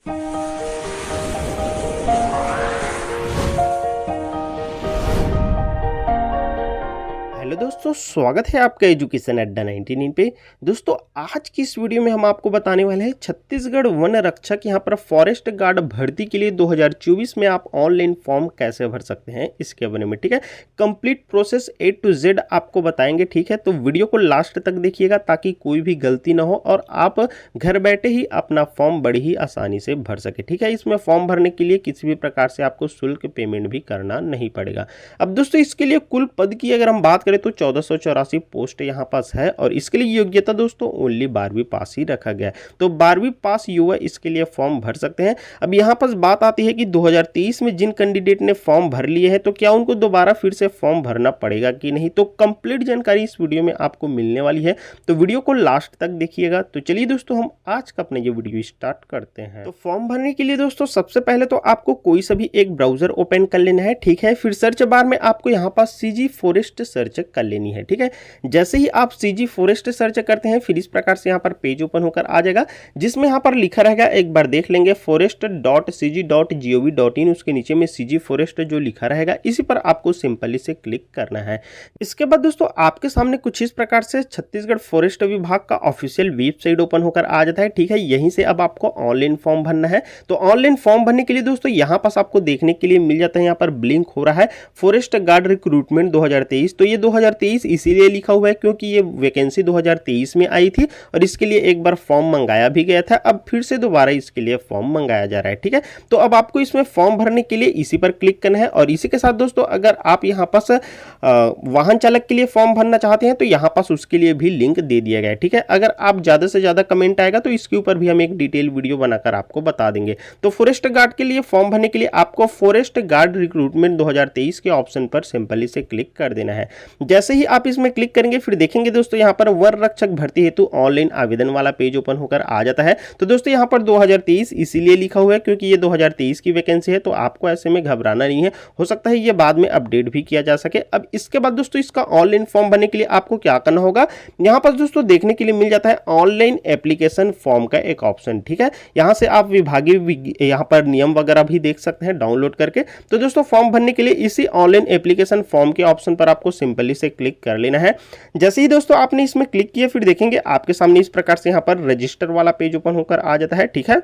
Hello दोस्तों, स्वागत है आपका एजुकेशन अड्डा 99 पे। दोस्तों, आज की इस वीडियो में हम आपको बताने वाले हैं छत्तीसगढ़ वन रक्षक यहाँ पर फॉरेस्ट गार्ड भर्ती के लिए 2024 में आप ऑनलाइन फॉर्म कैसे भर सकते हैं इसके बारे में, ठीक है। Complete process A to Z आपको बताएंगे, ठीक है। तो वीडियो को लास्ट तक देखिएगा ताकि कोई भी गलती ना हो और आप घर बैठे ही अपना फॉर्म बड़ी ही आसानी से भर सके, ठीक है। इसमें फॉर्म भरने के लिए किसी भी प्रकार से आपको शुल्क पेमेंट भी करना नहीं पड़ेगा। अब दोस्तों, इसके लिए कुल पद की अगर हम बात करें तो 1484 पोस्ट यहाँ पास है और इसके लिए योग्यता दोस्तों ओनली 12वीं पास ही रखा गया है। तो 12वीं पास युवा इसके लिए फॉर्म भर सकते हैं। अब यहाँ पास बात आती है कि 2023 में जिन कैंडिडेट ने फॉर्म भर लिए हैं तो क्या उनको दोबारा फिर से फॉर्म भरना पड़ेगा कि नहीं, तो कंप्लीट जानकारी इस वीडियो में आपको मिलने वाली है। तो वीडियो को लास्ट तक देखिएगा। तो चलिए दोस्तों, हम आज का अपना ये वीडियो स्टार्ट करते हैं। तो फॉर्म भरने के लिए दोस्तों सबसे पहले तो आपको कोई सा भी एक ब्राउजर ओपन कर लेना है, ठीक है। फिर सर्च बार में आपको यहाँ पास CG फॉरेस्ट सर्च कर लेनी है, ठीक है। जैसे ही आप CG फॉरेस्ट सर्च करते हैं फिर इस प्रकार से यहाँ पर पेज ओपन होकर आ जाएगा, जिसमें यहाँ पर लिखा रहेगा, एक बार देख लेंगे, forest.cg.gov.in। उसके नीचे में CG फॉरेस्ट जो लिखा रहेगा इसी पर आपको सिंपली से क्लिक करना है। इसके बाद दोस्तों आपके सामने कुछ इस प्रकार से छत्तीसगढ़ फॉरेस्ट विभाग का ऑफिशियल वेबसाइट ओपन होकर आ जाता है, ठीक है। यहीं से अब आपको ऑनलाइन फॉर्म भरना है। तो ऑनलाइन फॉर्म भरने के लिए दोस्तों यहाँ पास आपको देखने के लिए मिल जाता है, यहाँ पर ब्लिंक हो रहा है फॉरेस्ट गार्ड रिक्रूटमेंट 2023। तो ये 2023 इसीलिए लिखा हुआ है क्योंकि ये वैकेंसी 2023 में आई थी और इसके लिए एक बार फॉर्म मंगाया भी गया था। अब फिर से दोबारा इसके लिए फॉर्म मंगाया जा रहा है, ठीक है। तो अब आपको इसमें फॉर्म भरने के लिए इसी पर क्लिक करना है और इसी के साथ दोस्तों अगर आप यहाँ पास वाहन चालक के लिए फॉर्म भरना चाहते हैं तो यहाँ पास उसके लिए भी लिंक दे दिया गया है, ठीक है। अगर आप ज्यादा से ज्यादा कमेंट आएगा तो इसके ऊपर भी हम एक डिटेल वीडियो बनाकर आपको बता देंगे। तो फॉरेस्ट गार्ड के लिए फॉर्म भरने के लिए आपको फॉरेस्ट गार्ड रिक्रूटमेंट 2023 के ऑप्शन पर सिंपली से क्लिक कर देना है। जैसे ही आप इसमें क्लिक करेंगे फिर देखेंगे दोस्तों यहाँ पर वन रक्षक भर्ती हेतु ऑनलाइन आवेदन वाला पेज ओपन होकर आ जाता है। तो दोस्तों यहाँ पर 2023 इसीलिए लिखा हुआ है क्योंकि ये 2023 की वैकेंसी है, तो आपको ऐसे में घबराना नहीं है, हो सकता है ये बाद में अपडेट भी किया जा सके। अब इसके बाद दोस्तों इसका ऑनलाइन फॉर्म भरने के लिए आपको क्या करना होगा, यहाँ पर दोस्तों देखने के लिए मिल जाता है ऑनलाइन एप्लीकेशन फॉर्म का एक ऑप्शन, ठीक है। यहाँ से आप विभागीय यहाँ पर नियम वगैरह भी देख सकते हैं डाउनलोड करके। तो दोस्तों फॉर्म भरने के लिए इसी ऑनलाइन एप्लीकेशन फॉर्म के ऑप्शन पर आपको सिंपली से क्लिक कर लेना है। जैसे ही दोस्तों आपने इसमें क्लिक किया फिर देखेंगे आपके सामने इस प्रकार से यहाँ पर रजिस्टर वाला पेज ओपन होकर आ जाता है, ठीक है।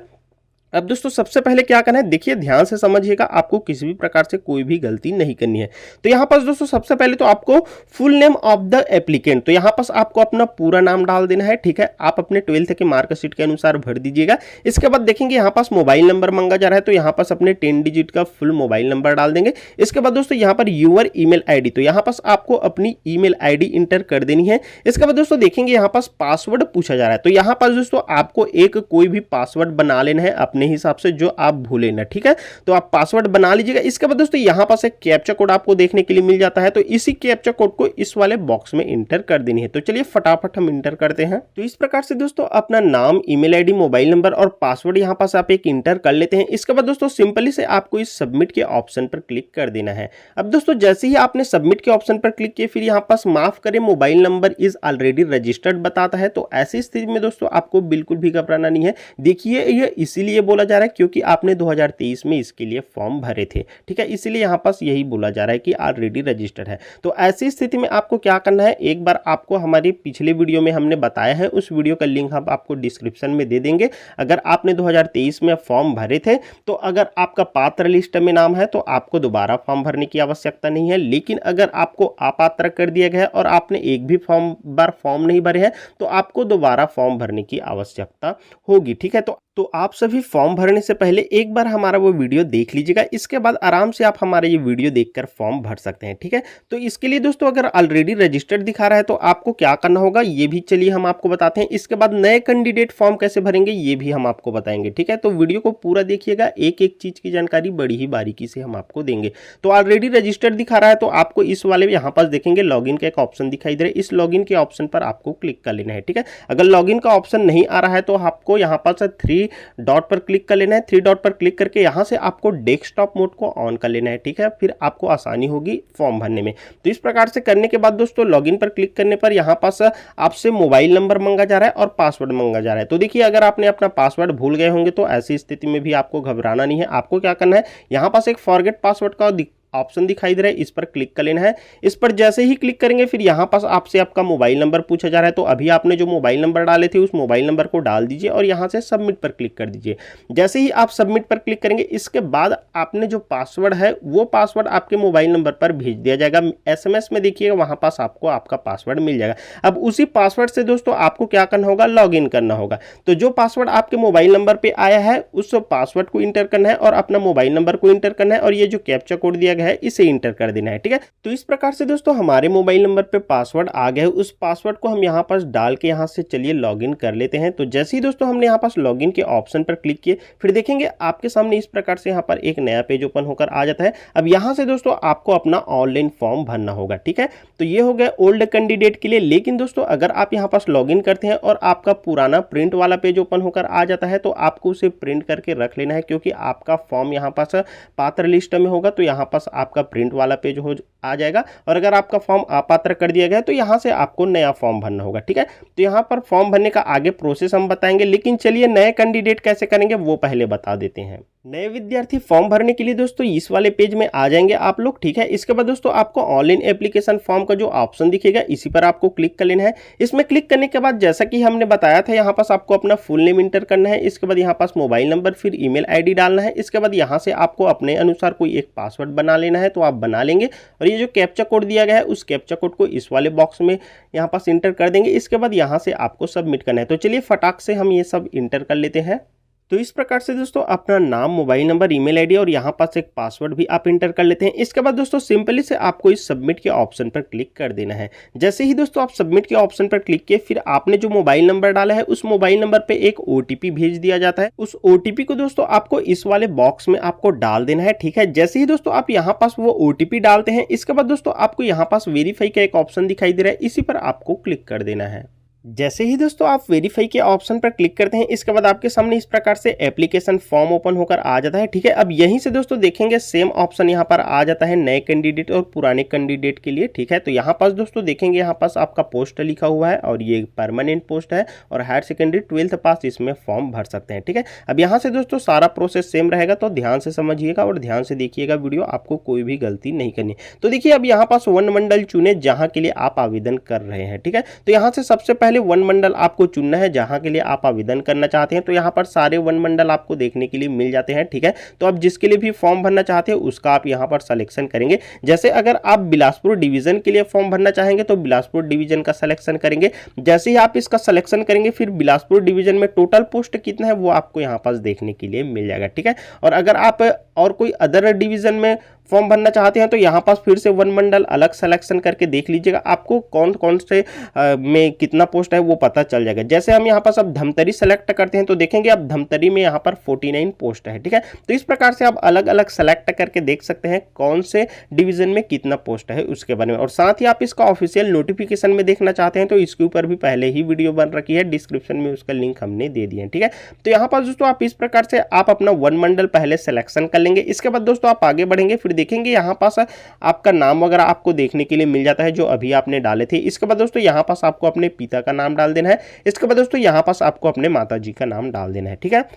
अब दोस्तों सबसे पहले क्या करना है, देखिए ध्यान से समझिएगा, आपको किसी भी प्रकार से कोई भी गलती नहीं करनी है। तो यहाँ पास दोस्तों सबसे पहले तो आपको full name of the applicant, तो यहाँ पास आपको अपना पूरा नाम डाल देना है, ठीक है। आप अपने 12th के मार्कशीट के अनुसार भर दीजिएगा। इसके बाद देखेंगे यहाँ पास मोबाइल नंबर मांगा जा रहा है, तो यहाँ पास अपने 10 डिजिट का फुल मोबाइल नंबर डाल देंगे। इसके बाद दोस्तों यहाँ पर यूर ईमेल ID, तो यहाँ पास आपको अपनी ईमेल ID इंटर कर देनी है। इसके बाद दोस्तों देखेंगे यहाँ पास पासवर्ड पूछा जा रहा है, तो यहाँ पास दोस्तों आपको एक कोई भी पासवर्ड बना लेना है अपने हिसाब से जो आप भूले ना, ठीक है। तो आप पासवर्ड बना लीजिएगा। इसके बाद दोस्तों यहाँ पास एक कैप्चा कोड आपको देखने के लिए मिल जाता है, तो इसी कैप्चा कोड को इस वाले बॉक्स में इंटर कर देनी है। तो चलिए फटाफट हम इंटर करते हैं। तो इस प्रकार से दोस्तों अपना नाम, ईमेल ID, मोबाइल नंबर और पासवर्ड यहाँ पास आप एक इंटर कर लेते हैं। इसके बाद दोस्तों सिंपली से आपको इस सबमिट के ऑप्शन पर क्लिक कर देना है। अब दोस्तों जैसे ही आपने सबमिट के ऑप्शन पर क्लिक किया फिर यहाँ पास माफ करें mobile number is already registered बताता है। तो ऐसी स्थिति में दोस्तों आपको बिल्कुल भी घबराना नहीं है। देखिए ये इसीलिए बोला जा रहा है क्योंकि आपने 2023 में इसके लिए फॉर्म भरे थे, ठीक है। इसीलिए यहाँ पास यही बोला जा रहा है कि ऑलरेडी रजिस्टर्ड है। तो ऐसी स्थिति में आपको क्या करना है, एक बार आपको हमारी पिछले वीडियो में हमने बताया है, उस वीडियो का लिंक हम आपको डिस्क्रिप्शन में दे देंगे। अगर आपने 2023 में फॉर्म भरे थे तो अगर आपका पात्र लिस्ट में नाम है तो आपको दोबारा फॉर्म भरने की आवश्यकता नहीं है। लेकिन अगर आपको अपात्र कर दिया गया है और आपने एक भी बार फॉर्म नहीं भरे हैं तो आपको दोबारा फॉर्म भरने की आवश्यकता होगी, ठीक है। तो आप सभी फॉर्म भरने से पहले एक बार हमारा वो वीडियो देख लीजिएगा। इसके बाद आराम से आप हमारा ये वीडियो देखकर फॉर्म भर सकते हैं, ठीक है। तो इसके लिए दोस्तों अगर ऑलरेडी रजिस्टर्ड दिखा रहा है तो आपको क्या करना होगा ये भी चलिए हम आपको बताते हैं। इसके बाद नए कैंडिडेट फॉर्म कैसे भरेंगे ये भी हम आपको बताएंगे, ठीक है। तो वीडियो को पूरा देखिएगा, एक एक चीज की जानकारी बड़ी ही बारीकी से हम आपको देंगे। तो ऑलरेडी रजिस्टर्ड दिखा रहा है तो आपको इस वाले यहाँ पास देखेंगे लॉगिन का एक ऑप्शन दिखाई दे रहा है, इस लॉगिन के ऑप्शन पर आपको क्लिक कर लेना है, ठीक है। अगर लॉगिन का ऑप्शन नहीं आ रहा है तो आपको यहाँ पास 3 डॉट पर क्लिक कर लेना है। 3 डॉट पर क्लिक करके यहाँ से आपको डेस्कटॉप मोड को ऑन कर लेना है, ठीक है। फिर आपको आसानी होगी फॉर्म भरने में। तो इस प्रकार से करने के बाद दोस्तों लॉगिन पर क्लिक करने पर यहाँ पास आपसे मोबाइल नंबर मांगा जा रहा है और पासवर्ड मांगा जा रहा है। तो देखिए अगर आपने अपना पासवर्ड भूल गए होंगे तो ऐसी स्थिति में भी आपको घबराना नहीं है। आपको क्या करना है, यहाँ पास एक फॉरगेट पासवर्ड का ऑप्शन दिखाई दे रहा है, इस पर क्लिक कर लेना है। इस पर जैसे ही क्लिक करेंगे फिर यहाँ पास आपसे आपका मोबाइल नंबर पूछा जा रहा है। तो अभी आपने जो मोबाइल नंबर डाले थे उस मोबाइल नंबर को डाल दीजिए और यहाँ से सबमिट पर क्लिक कर दीजिए। जैसे ही आप सबमिट पर क्लिक करेंगे इसके बाद आपने जो पासवर्ड है वो पासवर्ड आपके मोबाइल नंबर पर भेज दिया जाएगा। SMS में देखिएगा वहाँ पास आपको आपका पासवर्ड मिल जाएगा। अब उसी पासवर्ड से दोस्तों आपको क्या करना होगा, लॉग इन करना होगा। तो जो पासवर्ड आपके मोबाइल नंबर पर आया है उस पासवर्ड को इंटर करना है और अपना मोबाइल नंबर को इंटर करना है और ये जो कैप्चा कोड दिया गया है इसे इंटर कर देना है, ठीक है। तो इस प्रकार से दोस्तों हमारे मोबाइल नंबर पे पासवर्ड आ गया है। उस पासवर्ड को हम यहाँ पास डाल के यहाँ से चलिए लॉगिन कर लेते हैं। तो जैसे ही दोस्तों हमने यहाँ पास लॉगिन के ऑप्शन पर क्लिक किए फिर देखेंगे आपके सामने इस प्रकार से यहाँ पर एक नया पेज ओपन होकर आ जाता है। अब यहाँ से दोस्तों आपको अपना ऑनलाइन फॉर्म भरना होगा, ठीक है। तो ये हो गया ओल्ड कैंडिडेट के लिए। लेकिन दोस्तों अगर आप यहाँ पास लॉगिन करते हैं और आपका पुराना प्रिंट वाला पेज ओपन होकर आ जाता है तो आपको उसे प्रिंट करके रख लेना है, क्योंकि आपका फॉर्म यहाँ पास पात्र लिस्ट में होगा तो यहाँ पास आपका प्रिंट वाला पेज हो आ जाएगा। और अगर आपका फॉर्म अपात्र कर दिया गया तो यहाँ से आपको नया फॉर्म भरना होगा, ठीक है। तो यहाँ पर फॉर्म भरने का आगे प्रोसेस हम बताएंगे, लेकिन चलिए नए कैंडिडेट कैसे करेंगे वो पहले बता देते हैं। नए विद्यार्थी फॉर्म भरने के लिए दोस्तों इस वाले पेज में आ जाएंगे आप लोग, ठीक है। इसके बाद दोस्तों आपको ऑनलाइन एप्लीकेशन फॉर्म का जो ऑप्शन दिखेगा इसी पर आपको क्लिक कर लेना है। इसमें क्लिक करने के बाद जैसा कि हमने बताया था यहाँ पास आपको अपना फुल नेम इंटर करना है। इसके बाद यहाँ पास मोबाइल नंबर फिर ईमेल आईडी डालना है। इसके बाद यहाँ से आपको अपने अनुसार कोई एक पासवर्ड बना लेना है, तो आप बना लेंगे। और ये जो कैप्चा कोड दिया गया है उस कैप्चा कोड को इस वाले बॉक्स में यहाँ पास इंटर कर देंगे। इसके बाद यहाँ से आपको सबमिट करना है। तो चलिए फटाक से हम ये सब इंटर कर लेते हैं। तो इस प्रकार से दोस्तों अपना नाम, मोबाइल नंबर, ईमेल आईडी और यहाँ पास एक पासवर्ड भी आप इंटर कर लेते हैं। इसके बाद दोस्तों सिंपली से आपको इस सबमिट के ऑप्शन पर क्लिक कर देना है। जैसे ही दोस्तों आप सबमिट के ऑप्शन पर क्लिक किए फिर आपने जो मोबाइल नंबर डाला है उस मोबाइल नंबर पे एक OTP भेज दिया जाता है। उस OTP को दोस्तों आपको इस वाले बॉक्स में आपको डाल देना है, ठीक है। जैसे ही दोस्तों आप यहाँ पास वो OTP डालते हैं इसके बाद दोस्तों आपको यहाँ पास वेरीफाई का एक ऑप्शन दिखाई दे रहा है, इसी पर आपको क्लिक कर देना है। जैसे ही दोस्तों आप वेरीफाई के ऑप्शन पर क्लिक करते हैं इसके बाद आपके सामने इस प्रकार से एप्लीकेशन फॉर्म ओपन होकर आ जाता है, ठीक है। अब यहीं से दोस्तों देखेंगे सेम ऑप्शन यहाँ पर आ जाता है नए कैंडिडेट और पुराने कैंडिडेट के लिए, ठीक है। तो यहाँ पास दोस्तों देखेंगे यहाँ पास आपका पोस्ट लिखा हुआ है और ये परमानेंट पोस्ट है और हायर सेकेंडरी 12th पास इसमें फॉर्म भर सकते हैं, ठीक है। अब यहाँ से दोस्तों सारा प्रोसेस सेम रहेगा, तो ध्यान से समझिएगा और ध्यान से देखिएगा वीडियो, आपको कोई भी गलती नहीं करनी। तो देखिए अब यहाँ पास वन मंडल चुने जहाँ के लिए आप आवेदन कर रहे हैं, ठीक है। तो यहाँ से सबसे पहले वन मंडल आपको चुनना है जहां के लिए आप आवेदन करना चाहते हैं। तो यहाँ पर सारे वन मंडल आपको देखने के लिए मिल जाते हैं, ठीक है। तो आप जिसके लिए भी फॉर्म भरना चाहते हैं उसका आप यहाँ पर सिलेक्शन करेंगे। जैसे अगर आप बिलासपुर डिवीजन के लिए फॉर्म भरना चाहेंगे तो बिलासपुर डिवीजन का सिलेक्शन करेंगे। जैसे ही आप इसका सिलेक्शन करेंगे फिर बिलासपुर डिवीजन में टोटल पोस्ट कितना है वो आपको यहाँ पास देखने के लिए मिल जाएगा, ठीक है। और अगर आप और कोई अदर डिवीजन में फॉर्म भरना चाहते हैं तो यहाँ पास फिर से वन मंडल अलग सिलेक्शन करके देख लीजिएगा, आपको कौन कौन से में कितना पोस्ट है वो पता चल जाएगा। जैसे हम यहाँ पास अब धमतरी सेलेक्ट करते हैं तो देखेंगे अब धमतरी में यहाँ पर 49 पोस्ट है, ठीक है। तो इस प्रकार से आप अलग अलग सेलेक्ट करके देख सकते हैं कौन से डिवीजन में कितना पोस्ट है उसके बारे में। और साथ ही आप इसका ऑफिशियल नोटिफिकेशन में देखना चाहते हैं तो इसके ऊपर भी पहले ही वीडियो बन रखी है, डिस्क्रिप्शन में उसका लिंक हमने दे दिया है, ठीक है। तो यहाँ पर दोस्तों आप इस प्रकार से आप अपना वन मंडल पहले सिलेक्शन कर लेंगे। इसके बाद दोस्तों आप आगे बढ़ेंगे फिर देखेंगे यहाँ पास आपका नाम वगैरह आपको देखने के लिए मिल जाता है जो अभी आपने डाले थे। इसके बाद दोस्तों यहाँ पास आपको अपने पिता का नाम डाल देना है। इसके बाद दोस्तों यहाँ पास आपको अपने माता जी का नाम डाल देना है, ठीक है।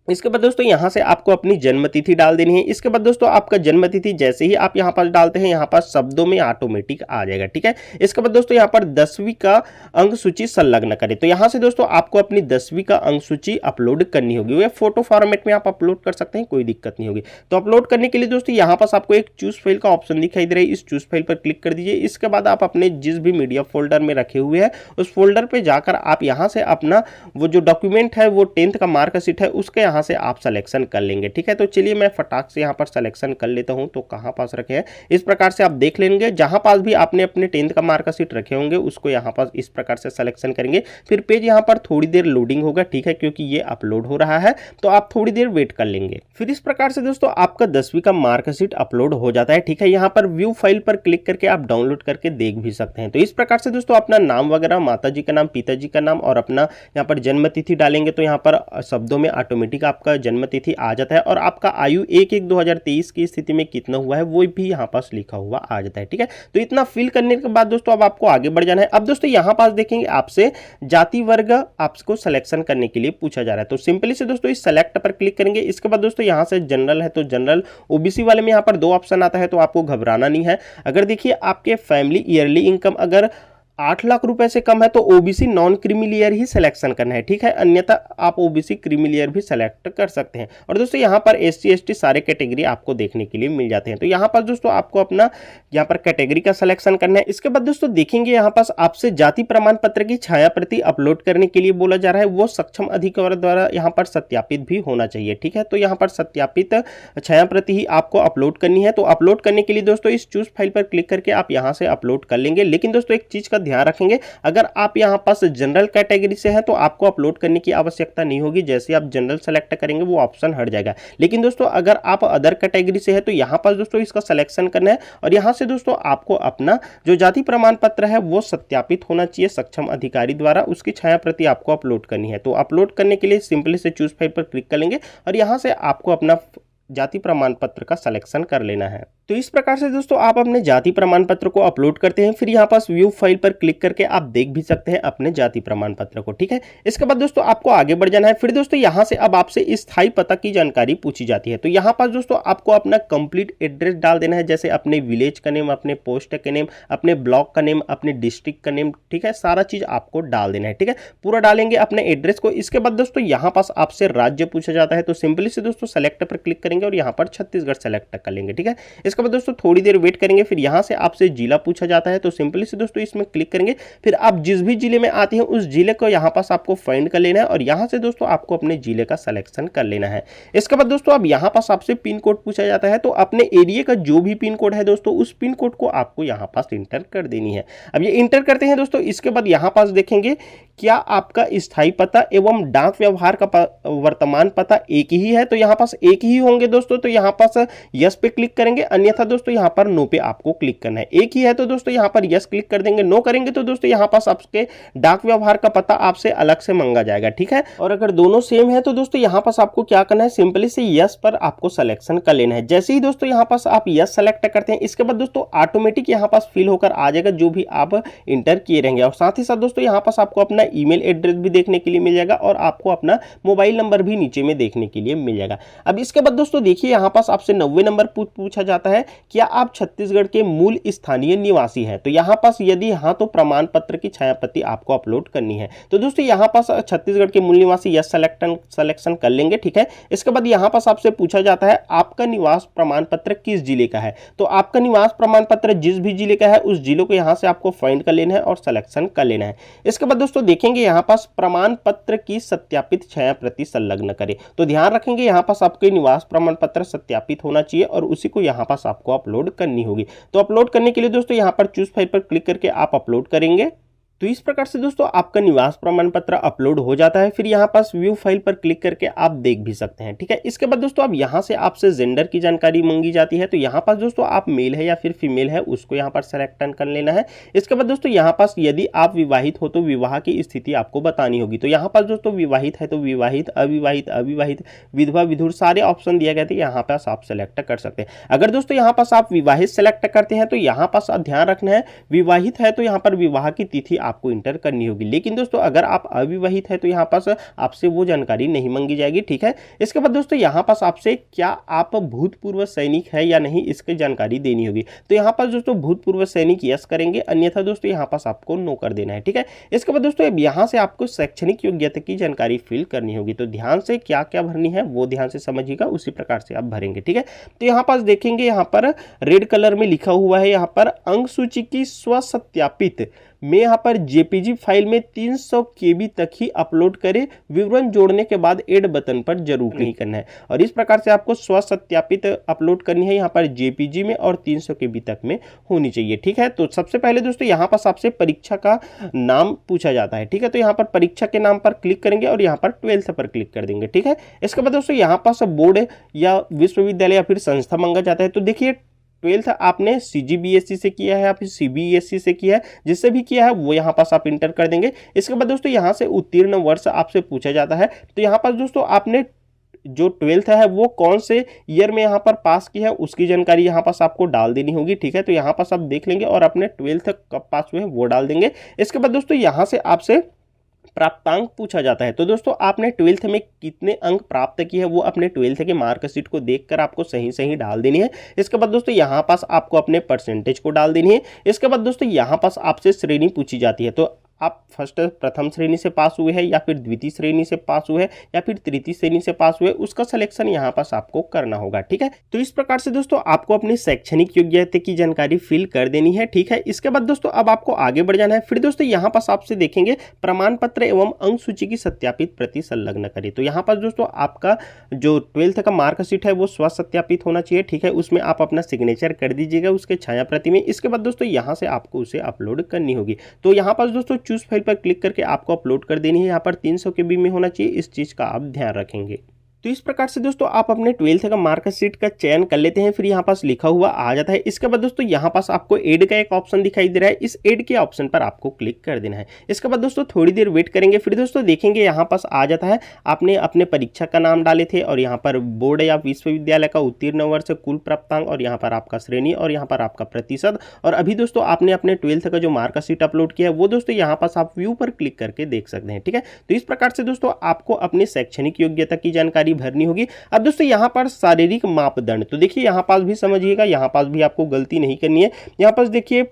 इसके बाद दोस्तों यहाँ से आपको अपनी जन्म तिथि डाल देनी है। इसके बाद दोस्तों आपका जन्म तिथि जैसे ही आप यहाँ पास डालते हैं यहाँ पास शब्दों में ऑटोमेटिक आ जाएगा, ठीक है। इसके बाद दोस्तों यहाँ पर 10वीं का अंक सूची संलग्न करें। तो यहाँ से दोस्तों आपको अपनी 10वीं का अंक सूची अपलोड करनी होगी, या फोटो फॉर्मेट में आप अपलोड कर सकते हैं, कोई दिक्कत नहीं होगी। तो अपलोड करने के लिए दोस्तों यहाँ पास आपको एक चूज फाइल का ऑप्शन दिखाई दे रहा है, इस चूज फाइल पर क्लिक कर दीजिए। इसके बाद आप अपने जिस भी मीडिया फोल्डर में रखे हुए हैं उस फोल्डर पर जाकर आप यहाँ से अपना वो जो डॉक्यूमेंट है वो 10th का मार्कशीट है उसके यहाँ यहाँ से आप सिलेक्शन कर लेंगे। ठीक है, तो चलिए मैं फटाक से यहाँ पर सिलेक्शन कर लेता हूँ। तो कहाँ पास रखे हैं, इस प्रकार से आप देख लेंगे। जहाँ पास भी आपने अपने 10th का मार्कशीट रखे होंगे उसको यहाँ पास इस प्रकार से सिलेक्शन करेंगे। फिर पेज यहाँ पर थोड़ी देर लोडिंग होगा, ठीक है, क्योंकि ये अपलोड हो रहा है, तो आप थोड़ी देर वेट कर लेंगे। फिर इस प्रकार से दोस्तों आपका 10वीं का मार्कशीट अपलोड हो जाता है। ठीक है, यहाँ पर व्यू फाइल पर क्लिक करके आप डाउनलोड करके देख भी सकते हैं। तो इस प्रकार से दोस्तों अपना नाम वगैरह, माताजी का नाम, पिताजी का नाम और अपना यहाँ पर जन्म तिथि डालेंगे तो यहाँ पर शब्दों में ऑटोमेटिक आपका जन्म तिथि आ जाता है और आपका आयु 1/1/2023 की स्थिति में कितना हुआ है वो भी यहाँ पास लिखा हुआ आ जाता है। ठीक है, तो इतना फिल करने के बाद दोस्तों अब आपको आगे बढ़ जाना है। अब दोस्तों यहाँ पास देखेंगे आपसे जाति वर्ग आपको सिलेक्शन करने के लिए पूछा जा रहा है। तो सिंपली से दोस्तों इस सेलेक्ट पर क्लिक करेंगे। इसके बाद दोस्तों यहाँ से जनरल है तो जनरल, ओबीसी वाले में यहाँ पर 2 ऑप्शन आता है, तो आपको घबराना नहीं है। अगर देखिए आपके फैमिली ईयरली इनकम अगर 8 लाख रुपए से कम है तो ओबीसी नॉन क्रीमिलियर ही सिलेक्शन करना है। ठीक है, अन्यथा आप ओबीसी क्रीमिलियर भी सिलेक्ट कर सकते हैं। और दोस्तों यहाँ पर एससी एसटी सारे कैटेगरी आपको देखने के लिए मिल जाते हैं। तो यहाँ पर दोस्तों आपको अपना यहाँ पर कैटेगरी का सिलेक्शन करना है। इसके बाद दोस्तों देखेंगे यहाँ पास आपसे जाति प्रमाण पत्र की छाया प्रति अपलोड करने के लिए बोला जा रहा है। वो सक्षम अधिकारी द्वारा यहाँ पर सत्यापित भी होना चाहिए। ठीक है, तो यहाँ पर सत्यापित छाया प्रति ही आपको अपलोड करनी है। तो अपलोड करने के लिए दोस्तों इस चूज फाइल पर क्लिक करके आप यहाँ से अपलोड कर लेंगे। लेकिन दोस्तों एक चीज का ध्यान रखेंगे, अगर आप यहां पास जनरल कैटेगरी से हैं तो आपको अपलोड करने की आवश्यकता नहीं होगी। जैसे आप जनरल सेलेक्ट करेंगे वो ऑप्शन हट जाएगा। लेकिन दोस्तों अगर आप अदर कैटेगरी से है तो यहां पास दोस्तों इसका सिलेक्शन करना है और यहां से दोस्तों आपको अपना जो जाति प्रमाण पत्र है वो सत्यापित होना चाहिए सक्षम अधिकारी द्वारा, उसकी छाया प्रति आपको अपलोड करनी है। तो अपलोड करने के लिए सिंपली से चूज फाइल पर क्लिक कर लेंगे और यहां से आपको अपना जाति प्रमाण पत्र का सिलेक्शन कर लेना है। तो इस प्रकार से दोस्तों आप अपने जाति प्रमाण पत्र को अपलोड करते हैं। फिर यहाँ पास व्यू फाइल पर क्लिक करके आप देख भी सकते हैं अपने जाति प्रमाण पत्र को। ठीक है, इसके बाद दोस्तों आपको आगे बढ़ जाना है। फिर दोस्तों यहाँ से अब आपसे स्थायी पता की जानकारी पूछी जाती है। तो यहाँ पास दोस्तों आपको अपना कंप्लीट एड्रेस डाल देना है, जैसे अपने विलेज का नेम, अपने पोस्ट का नेम, अपने ब्लॉक का नेम, अपने डिस्ट्रिक्ट का नेम। ठीक है, सारा चीज आपको डाल देना है। ठीक है, पूरा डालेंगे अपने एड्रेस को। इसके बाद दोस्तों यहाँ पास आपसे राज्य पूछा जाता है। तो सिंपली से दोस्तों सेलेक्ट पर क्लिक करेंगे और यहाँ पर छत्तीसगढ़ सेलेक्ट कर लेंगे। ठीक है, इसके बाद दोस्तों थोड़ी देर वेट करेंगे। फिर यहां से आपसे जिला पूछा जाता है। तो सिंपली से दोस्तों इसमें क्लिक करेंगे। फिर आप जिस भी जिले में आते हैं उस जिले को यहां पास आपको फाइंड कर लेना है और यहां से दोस्तों आपको अपने जिले का सिलेक्शन कर लेना है। इसके बाद दोस्तों अब यहां पास आपसे पिन कोड पूछा जाता है। तो अपने एरिया का जो भी पिन कोड है दोस्तों उस पिन कोड को आपको यहां पास इंटर कर देनी है। अब ये इंटर करते हैं दोस्तों। इसके बाद यहां पास देखेंगे क्या आपका स्थायी पता एवं डाक व्यवहार का वर्तमान पता एक ही है। तो यहां पास एक ही होंगे दोस्तों, तो यहां पास यस पे क्लिक करेंगे, अन्यथा दोस्तों यहां पर नो पे आपको क्लिक करना है। एक ही है तो दोस्तों यहां पर यस क्लिक कर देंगे। नो करेंगे तो दोस्तों यहां पास आपके डाक व्यवहार का पता आपसे अलग से मांगा जाएगा। ठीक है, और अगर दोनों सेम है तो दोस्तों यहां पास आपको क्या करना है, सिंपली से यस पर आपको सिलेक्शन कर लेना है। जैसे ही दोस्तों यहां पास आप यस सेलेक्ट करते हैं इसके बाद दोस्तों ऑटोमेटिक यहां पास फिल होकर आ जाएगा जो भी आप इंटर किए रहेंगे। और साथ ही साथ दोस्तों यहां पास आपको अपना ईमेल एड्रेस भी देखने के लिए मिल जाएगा और आपको अपना मोबाइल नंबर भी नीचे में देखने के लिए मिल जाएगा। अब इसके बाद दोस्तों देखिए यहां पास आपसे 90 नंबर पूछा जाता है, क्या आप छत्तीसगढ़ के मूल स्थानीय निवासी हैं। तो यहां पास यदि हां तो प्रमाण पत्र की छायाप्रति आपको अपलोड करनी है। तो दोस्तों यहां पास छत्तीसगढ़ के मूल निवासी यस सिलेक्शन कर लेंगे। ठीक है, इसके बाद यहां पास आपसे पूछा जाता है आपका निवास प्रमाण पत्र किस जिले का है। तो आपका निवास प्रमाण पत्र जिस भी जिले का है उस जिले को यहां से आपको फाइंड कर लेना है और सिलेक्शन कर लेना है। इसके बाद दोस्तों देखेंगे यहां पास प्रमाण पत्र की सत्यापित छायाप्रति संलग्न करें। तो ध्यान रखेंगे यहां पास आपके निवास प्रमाण पत्र सत्यापित होना चाहिए और उसी को यहां पास आपको अपलोड करनी होगी। तो अपलोड करने के लिए दोस्तों यहां पर चूज फाइल पर क्लिक करके आप अपलोड करेंगे। तो इस प्रकार से दोस्तों आपका निवास प्रमाण पत्र अपलोड हो जाता है। फिर यहाँ पास व्यू फाइल पर क्लिक करके आप देख भी सकते हैं। ठीक है, इसके बाद दोस्तों अब यहाँ से आपसे जेंडर की जानकारी मांगी जाती है। तो यहाँ पास दोस्तों आप मेल है या फिर फीमेल है उसको यहाँ पर सेलेक्ट कर लेना है। इसके बाद दोस्तों यहाँ पास यदि आप विवाहित हो तो विवाह की स्थिति आपको बतानी होगी। तो यहाँ पास दोस्तों विवाहित है तो विवाहित, अविवाहित, अविवाहित, विधवा, विधुर सारे ऑप्शन दिया गया था, यहाँ पास आप सेलेक्ट कर सकते हैं। अगर दोस्तों यहाँ पास आप विवाहित सेलेक्ट करते हैं तो यहाँ पास ध्यान रखना है विवाहित है तो यहाँ पर विवाह की तिथि आपको इंटर करनी होगी। लेकिन दोस्तों अगर आप अविवाहित है तो यहाँ पास आपसे वो जानकारी नहीं मांगी जाएगी। ठीक है, इसके बाद दोस्तों यहाँ पास आपसे क्या आप भूतपूर्व सैनिक है या नहीं इसकी जानकारी देनी होगी। तो यहाँ पास दोस्तों भूतपूर्व सैनिक यस करेंगे, अन्यथा दोस्तों यहाँ पास आपको नो कर देना है। ठीक है, इसके बाद दोस्तों अब यहाँ से आपको शैक्षणिक योग्यता की जानकारी फिल करनी होगी। तो ध्यान से क्या क्या भरनी है वो ध्यान से समझिएगा, उसी प्रकार से आप भरेंगे। ठीक है, तो यहाँ पास देखेंगे यहाँ पर रेड कलर में लिखा हुआ है यहाँ पर अंक सूची की स्वसत्यापित में यहाँ पर जेपीजी फाइल में 300 केबी तक ही अपलोड करें, विवरण जोड़ने के बाद ऐड बटन पर जरूर नहीं करना है। और इस प्रकार से आपको स्वसत्यापित अपलोड करनी है यहाँ पर जेपीजी में और 300 केबी तक में होनी चाहिए। ठीक है, तो सबसे पहले दोस्तों यहाँ पर आपसे परीक्षा का नाम पूछा जाता है। ठीक है, तो यहाँ पर परीक्षा के नाम पर क्लिक करेंगे और यहाँ पर 12th पर क्लिक कर देंगे। ठीक है, इसके बाद दोस्तों यहाँ पर बोर्ड या विश्वविद्यालय या फिर संस्था मांगा जाता है। तो देखिए 12th आपने सीजीबीएसई से किया है या फिर सीबीएसई से किया है, जिससे भी किया है वो यहाँ पास आप इंटर कर देंगे। इसके बाद दोस्तों यहाँ से उत्तीर्ण वर्ष आपसे पूछा जाता है। तो यहाँ पर दोस्तों आपने जो 12th है वो कौन से ईयर में यहाँ पर पास की है उसकी जानकारी यहाँ पास आपको डाल देनी होगी। ठीक है, तो यहाँ पास आप देख लेंगे और अपने 12th कब पास हुए हैं वो डाल देंगे। इसके बाद दोस्तों यहाँ से आपसे प्राप्तांक पूछा जाता है। तो दोस्तों आपने 12th में कितने अंक प्राप्त किए हैं वो अपने 12th के मार्कशीट को देखकर आपको सही सही डाल देनी है। इसके बाद दोस्तों यहाँ पास आपको अपने परसेंटेज को डाल देनी है। इसके बाद दोस्तों यहाँ पास आपसे श्रेणी पूछी जाती है। तो आप प्रथम श्रेणी से पास हुए हैं या फिर द्वितीय श्रेणी से पास हुए हैं या फिर तृतीय श्रेणी से पास हुए, उसका सिलेक्शन यहाँ पास आपको करना होगा। ठीक है, तो इस प्रकार से दोस्तों आपको अपनी शैक्षणिक योग्यता की जानकारी फिल कर देनी है। ठीक है, इसके बाद दोस्तों अब आपको आगे बढ़ जाना है। फिर दोस्तों यहाँ पास आपसे देखेंगे प्रमाण पत्र एवं अंक सूची की सत्यापित प्रति संलग्न करें। तो यहाँ पास दोस्तों आपका जो 12th का मार्कशीट है वो स्वसत्यापित होना चाहिए। ठीक है, उसमें आप अपना सिग्नेचर कर दीजिएगा उसके छाया प्रति में। इसके बाद दोस्तों यहाँ से आपको उसे अपलोड करनी होगी। तो यहाँ पास दोस्तों चूज फाइल पर क्लिक करके आपको अपलोड कर देनी है। यहाँ पर 300 केबी में होना चाहिए, इस चीज का आप ध्यान रखेंगे। तो इस प्रकार से दोस्तों आप अपने 12th का मार्कशीट का चयन कर लेते हैं। फिर यहाँ पास लिखा हुआ आ जाता है। इसके बाद दोस्तों यहाँ पास आपको ऐड का एक ऑप्शन दिखाई दे रहा है, इस ऐड के ऑप्शन पर आपको क्लिक कर देना है। इसके बाद दोस्तों थोड़ी देर वेट करेंगे। फिर दोस्तों देखेंगे यहाँ पास आ जाता है आपने अपने परीक्षा का नाम डाले थे और यहाँ पर बोर्ड या विश्वविद्यालय का उत्तीर्ण वर्ष, कुल प्राप्तांक और यहाँ पर आपका श्रेणी और यहाँ पर आपका प्रतिशत। और अभी दोस्तों आपने अपने 12th का जो मार्कशीट अपलोड किया है वो दोस्तों यहाँ पास आप व्यू पर क्लिक करके देख सकते हैं। ठीक है, तो इस प्रकार से दोस्तों आपको अपनी शैक्षणिक योग्यता की जानकारी भरनी होगी। अब दोस्तों यहाँ पर शारीरिक मापदंड, तो देखिए यहाँ पास भी समझिएगा, यहाँ पास भी आपको गलती नहीं करनी है। यहाँ पास देखिए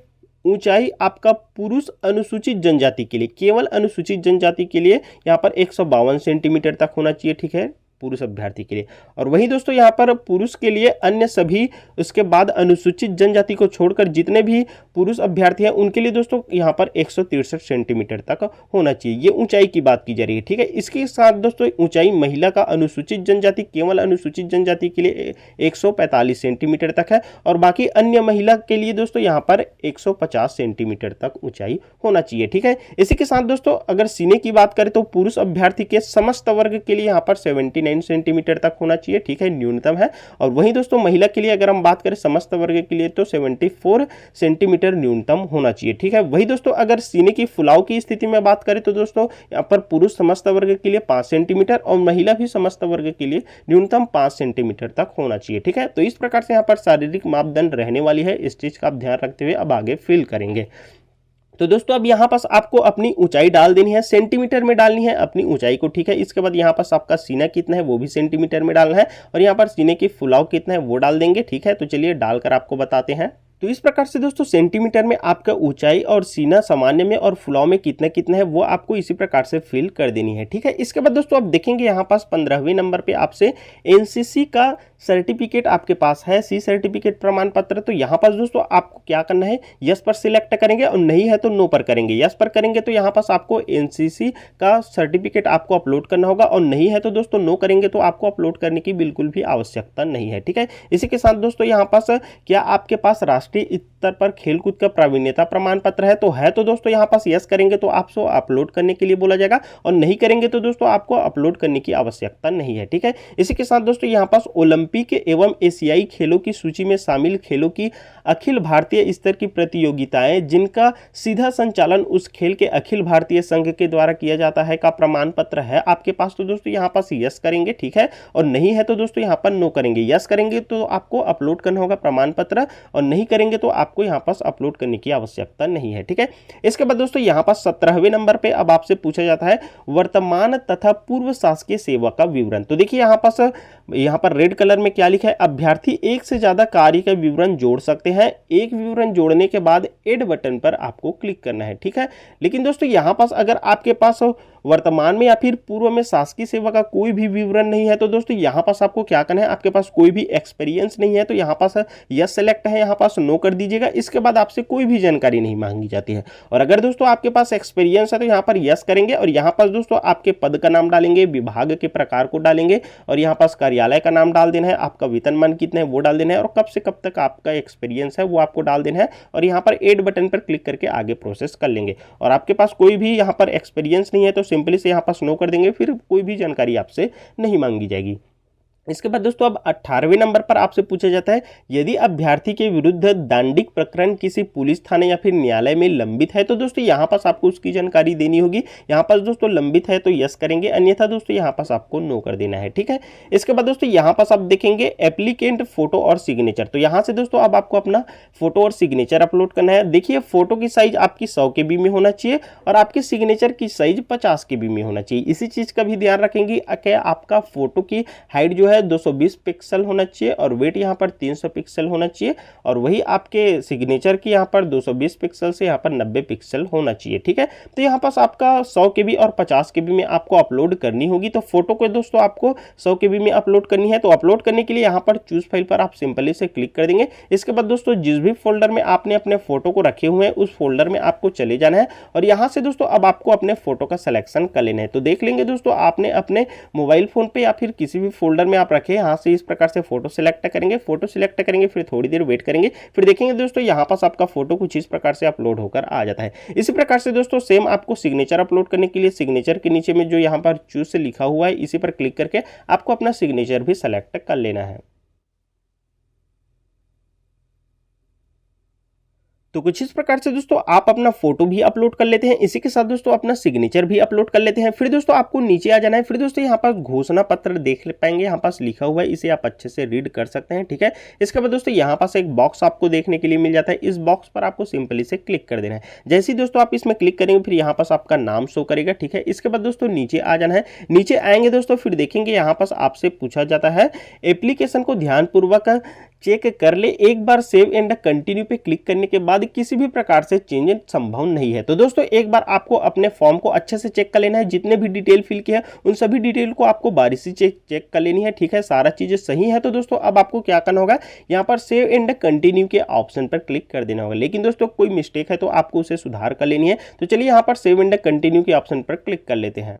ऊंचाई आपका पुरुष अनुसूचित जनजाति के लिए, केवल अनुसूचित जनजाति के लिए यहाँ पर 152 सेंटीमीटर तक होना चाहिए। ठीक है, पुरुष अभ्यर्थी के लिए। और वहीं दोस्तों यहाँ पर पुरुष के लिए अन्य सभी, उसके बाद अनुसूचित जनजाति को छोड़कर जितने भी पुरुष अभ्यर्थी हैं उनके लिए दोस्तों यहाँ पर 163 सेंटीमीटर तक होना चाहिए। ये ऊंचाई की बात की जा रही है। ठीक है, इसके साथ दोस्तों ऊंचाई महिला का अनुसूचित जनजाति, केवल अनुसूचित जनजाति के लिए 145 सेंटीमीटर तक है और बाकी अन्य महिला के लिए दोस्तों यहाँ पर 150 सेंटीमीटर तक ऊंचाई होना चाहिए। ठीक है, इसी के साथ दोस्तों अगर सीने की बात करें तो पुरुष अभ्यर्थी के समस्त वर्ग के लिए यहाँ पर 79 सेंटीमीटर तक होना चाहिए। ठीक है, न्यूनतम है। और वहीं दोस्तों महिला के लिए अगर हम बात करें समस्त वर्ग के लिए तो 74 सेंटीमीटर न्यूनतम होना चाहिए। ठीक है, वही दोस्तों अगर सीने की फुलाव की स्थिति में बात करें तो दोस्तों यहाँ पर पुरुष समस्त वर्ग के लिए 5 सेंटीमीटर और महिला भी समस्त वर्ग के लिए न्यूनतम 5 सेंटीमीटर तक होना चाहिए। ठीक है, तो इस प्रकार से यहाँ पर शारीरिक मापदंड रहने वाली है, इस चीज का आप ध्यान रखते हुए अब आगे फिल करेंगे। तो दोस्तों अब यहाँ पास आपको अपनी ऊंचाई डाल देनी है, सेंटीमीटर में डालनी है अपनी ऊंचाई को। ठीक है, इसके बाद यहाँ पास आपका सीना कितना है वो भी सेंटीमीटर में डालना है और यहाँ पर सीने की फुलाव कितना है वो डाल देंगे। ठीक है, तो चलिए डालकर आपको बताते हैं। तो इस प्रकार से दोस्तों सेंटीमीटर में आपका ऊंचाई और सीना सामान्य में और फुलाव में कितना कितना है वो आपको इसी प्रकार से फिल कर देनी है। ठीक है, इसके बाद दोस्तों आप देखेंगे यहाँ पास 15वें नंबर पे आपसे एनसीसी का सर्टिफिकेट आपके पास है, सी सर्टिफिकेट प्रमाण पत्र। तो यहाँ पास दोस्तों आपको क्या करना है, यस पर सिलेक्ट करेंगे और नहीं है तो नो पर करेंगे। यस पर करेंगे तो यहाँ पास आपको एनसीसी का सर्टिफिकेट आपको अपलोड करना होगा और नहीं है तो दोस्तों नो करेंगे तो आपको अपलोड करने की बिल्कुल भी आवश्यकता नहीं है। ठीक है, इसी के साथ दोस्तों यहाँ पास क्या आपके पास राष्ट्रीय स्तर पर खेलकूद का प्रावीण्यता प्रमाण पत्र है, तो दोस्तों यहाँ पास यस करेंगे तो आपको अपलोड करने के लिए बोला जाएगा और नहीं करेंगे तो दोस्तों आपको अपलोड करने की आवश्यकता नहीं है। ठीक है, इसी के साथ दोस्तों यहाँ पास ओलंपिक एवं एशियाई खेलों की सूची में शामिल खेलों की अखिल भारतीय स्तर की प्रतियोगिताएं जिनका सीधा संचालन उस खेल के अखिल भारतीय संघ के द्वारा किया जाता है का प्रमाण पत्र है आपके पास, तो दोस्तों यहाँ पास यस करेंगे। ठीक है, और नहीं है तो दोस्तों यहाँ पर नो करेंगे। यस करेंगे तो आपको अपलोड करना होगा प्रमाण पत्र और नहीं करेंगे तो आपको यहाँ पास अपलोड करने की आवश्यकता नहीं है। ठीक है, इसके बाद दोस्तों यहाँ पास 17वें नंबर पे अब आपसे पूछा जाता है वर्तमान तथा पूर्व शासकीय सेवा का विवरण। तो देखिए यहाँ पर रेड कलर में क्या लिखा है, अभ्यर्थी एक से ज्यादा कार्य का विवरण जोड़ सकते हैं। एक विवरण जोड़ने के बाद ऐड बटन पर आपको क्लिक करना है। ठीक है, लेकिन दोस्तों यहाँ पास अगर आपके पास वर्तमान में या फिर पूर्व में शासकीय सेवा का कोई भी विवरण नहीं है तो दोस्तों यहाँ पास आपको क्या करना है, आपके पास कोई भी एक्सपीरियंस नहीं है तो यहाँ पास यस सेलेक्ट है, यहाँ पास नो कर दीजिएगा। इसके बाद आपसे कोई भी जानकारी नहीं मांगी जाती है। और अगर दोस्तों आपके पास एक्सपीरियंस है तो यहाँ पर यस करेंगे और यहाँ पास दोस्तों आपके पद का नाम डालेंगे, विभाग के प्रकार को डालेंगे और यहाँ पास कार्यालय का नाम डाल देना है, आपका वेतनमान कितना है वो डाल देना है और कब से कब तक आपका एक्सपीरियंस है वो आपको डाल देना है और यहाँ पर ऐड बटन पर क्लिक करके आगे प्रोसेस कर लेंगे। और आपके पास कोई भी यहाँ पर एक्सपीरियंस नहीं है तो सिंपली से यहाँ पास नो कर देंगे, फिर कोई भी जानकारी आपसे नहीं मांगी जाएगी। इसके बाद दोस्तों अब 18वें नंबर पर आपसे पूछा जाता है, यदि अभ्यर्थी के विरुद्ध दंडिक प्रकरण किसी पुलिस थाने या फिर न्यायालय में लंबित है तो दोस्तों यहाँ पास आपको उसकी जानकारी देनी होगी। यहाँ पास दोस्तों लंबित है तो यस करेंगे, अन्यथा दोस्तों यहाँ पास आपको नो कर देना है, ठीक है। इसके बाद दोस्तों यहाँ पास आप देखेंगे एप्लीकेंट फोटो और सिग्नेचर, तो यहाँ से दोस्तों अब आपको अपना फोटो और सिग्नेचर अपलोड करना है। देखिए फोटो की साइज आपकी 100 KB में होना चाहिए और आपके सिग्नेचर की साइज 50 KB में होना चाहिए। इसी चीज का भी ध्यान रखेंगे कि आपका फोटो की हाइट जो है 220 पिक्सल होना चाहिए और वेट यहाँ पर 300 पिक्सल होना चाहिए और वही आपके सिग्नेचर की यहाँ पर 220 पिक्सल से यहाँ पर 90 पिक्सल होना चाहिए, ठीक है। तो यहाँ पास आपका 100 KB और 50 KB में आपको अपलोड करनी होगी। तो फोटो को दोस्तों आपको 100 KB में अपलोड करनी है। तो अपलोड करने के लिए यहाँ पर चूज फाइल पर आप सिंपली से क्लिक कर देंगे। इसके बाद दोस्तों जिस भी फोल्डर में आपने अपने फोटो को रखे हुए हैं उस फोल्डर में आपको चले जाना है और यहाँ से दोस्तों अब आपको अपने फोटो का सिलेक्शन कर लेना है। तो देख लेंगे दोस्तों आपने अपने मोबाइल फोन पे या फिर किसी भी फोल्डर में आप रखे, यहाँ से इस प्रकार से फोटो सिलेक्ट करेंगे, फोटो सिलेक्ट करेंगे, फिर थोड़ी देर वेट करेंगे, फिर देखेंगे दोस्तों यहाँ पास आपका फोटो कुछ इस प्रकार से अपलोड होकर आ जाता है। इसी प्रकार से दोस्तों सेम आपको सिग्नेचर अपलोड करने के लिए सिग्नेचर के नीचे में जो यहाँ पर चूज से लिखा हुआ है इसी पर क्लिक करके आपको अपना सिग्नेचर भी सेलेक्ट कर लेना है। तो कुछ इस प्रकार से दोस्तों आप अपना फोटो भी अपलोड कर लेते हैं, इसी के साथ दोस्तों अपना सिग्नेचर भी अपलोड कर लेते हैं। फिर दोस्तों आपको नीचे आ जाना है। फिर दोस्तों यहाँ पास घोषणा पत्र देख पाएंगे, यहाँ पास लिखा हुआ है, इसे आप अच्छे से रीड कर सकते हैं, ठीक है। इसके बाद दोस्तों यहाँ पास एक बॉक्स आपको देखने के लिए मिल जाता है, इस बॉक्स पर आपको सिंपली से क्लिक कर देना है। जैसे ही दोस्तों आप इसमें क्लिक करेंगे फिर यहाँ पास आपका नाम शो करेगा, ठीक है। इसके बाद दोस्तों नीचे आ जाना है। नीचे आएंगे दोस्तों फिर देखेंगे यहाँ पास आपसे पूछा जाता है एप्लीकेशन को ध्यानपूर्वक चेक कर ले, एक बार सेव एंड कंटिन्यू पे क्लिक करने के बाद किसी भी प्रकार से चेंज संभव नहीं है। तो दोस्तों एक बार आपको अपने फॉर्म को अच्छे से चेक कर लेना है, जितने भी डिटेल फिल किया है उन सभी डिटेल को आपको बारीक से चेक कर लेनी है, ठीक है। सारा चीजें सही है तो दोस्तों अब आपको क्या करना होगा, यहाँ पर सेव एंड कंटिन्यू के ऑप्शन पर क्लिक कर देना होगा। लेकिन दोस्तों कोई मिस्टेक है तो आपको उसे सुधार कर लेनी है। तो चलिए यहाँ पर सेव एंड कंटिन्यू के ऑप्शन पर क्लिक कर लेते हैं।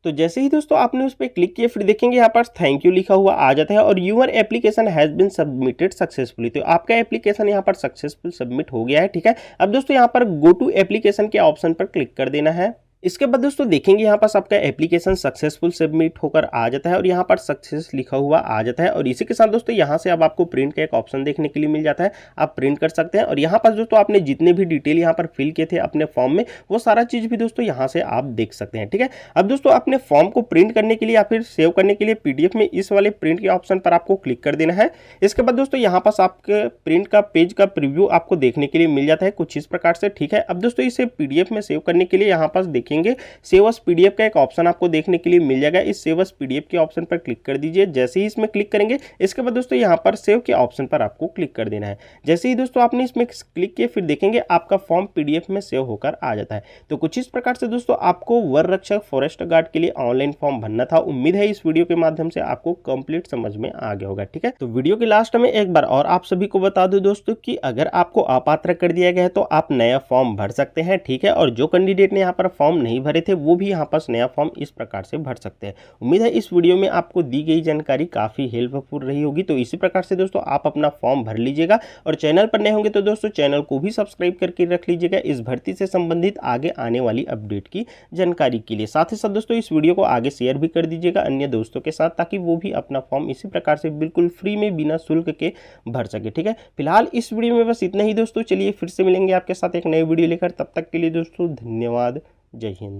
तो जैसे ही दोस्तों आपने उस पर क्लिक किया फिर देखेंगे यहाँ पर थैंक यू लिखा हुआ आ जाता है और your application has been submitted successfully. तो आपका एप्लीकेशन यहाँ पर सक्सेसफुल सबमिट हो गया है, ठीक है। अब दोस्तों यहाँ पर गो टू एप्लीकेशन के ऑप्शन पर क्लिक कर देना है। इसके बाद दोस्तों देखेंगे यहाँ पास आपका एप्लीकेशन सक्सेसफुल सबमिट होकर आ जाता है और यहाँ पर सक्सेस लिखा हुआ आ जाता है। और इसी के साथ दोस्तों यहाँ से अब आपको प्रिंट का एक ऑप्शन देखने के लिए मिल जाता है, आप प्रिंट कर सकते हैं। और यहाँ पास दोस्तों आपने जितने भी डिटेल यहाँ पर फिल किए थे अपने फॉर्म में वो सारा चीज भी दोस्तों यहाँ से आप देख सकते हैं, ठीक है। अब दोस्तों अपने फॉर्म को प्रिंट करने के लिए या फिर सेव करने के लिए PDF में इस वाले प्रिंट के ऑप्शन पर आपको क्लिक कर देना है। इसके बाद दोस्तों यहाँ पास आपके प्रिंट का पेज का प्रीव्यू आपको देखने के लिए मिल जाता है कुछ इस प्रकार से, ठीक है। अब दोस्तों इसे PDF में सेव करने के लिए यहाँ पास देखेंगे सेव एज PDF का एक ऑप्शन आपको देखने के लिए मिल जाएगा। इस सेव एज PDF के ऑप्शन पर क्लिक कर दीजिए। जैसे ही इसमें क्लिक करेंगे इसके बाद दोस्तों यहाँ पर सेव के ऑप्शन पर आपको क्लिक कर देना है। जैसे ही दोस्तों आपने इसमें क्लिक किया फिर देखेंगे आपका फॉर्म PDF में सेव होकर आ जाता है। तो कुछ इस प्रकार से दोस्तों आपको वन रक्षक फॉरेस्ट गार्ड के लिए ऑनलाइन फॉर्म भरना था। उम्मीद है इस वीडियो के माध्यम से आपको कंप्लीट समझ में आ गया होगा, ठीक है। तो वीडियो के लास्ट में एक बार और आप सभी को बता दूं दोस्तों कि अगर आपको अपात्र कर दिया गया है तो आप नया फॉर्म भर सकते हैं, ठीक है। और जो कैंडिडेट ने यहाँ पर फॉर्म नहीं भरे थे वो भी यहाँ पास नया फॉर्म इस प्रकार से भर सकते हैं। उम्मीद है इस वीडियो में आपको दी गई जानकारी काफी हेल्पफुल रही होगी। तो इसी प्रकार से दोस्तों आप अपना फॉर्म भर लीजिएगा और चैनल पर नए होंगे तो दोस्तों चैनल को भी सब्सक्राइब करके रख लीजिएगा इस भर्ती से संबंधित आगे आने वाली अपडेट की जानकारी के लिए। साथ ही साथ दोस्तों इस वीडियो को आगे शेयर भी कर दीजिएगा अन्य दोस्तों के साथ, ताकि वो भी अपना फॉर्म इसी प्रकार से बिल्कुल फ्री में बिना शुल्क के भर सके, ठीक है। फिलहाल इस वीडियो में बस इतना ही दोस्तों। चलिए फिर से मिलेंगे आपके साथ एक नई वीडियो लेकर, तब तक के लिए दोस्तों धन्यवाद। जय हिंद।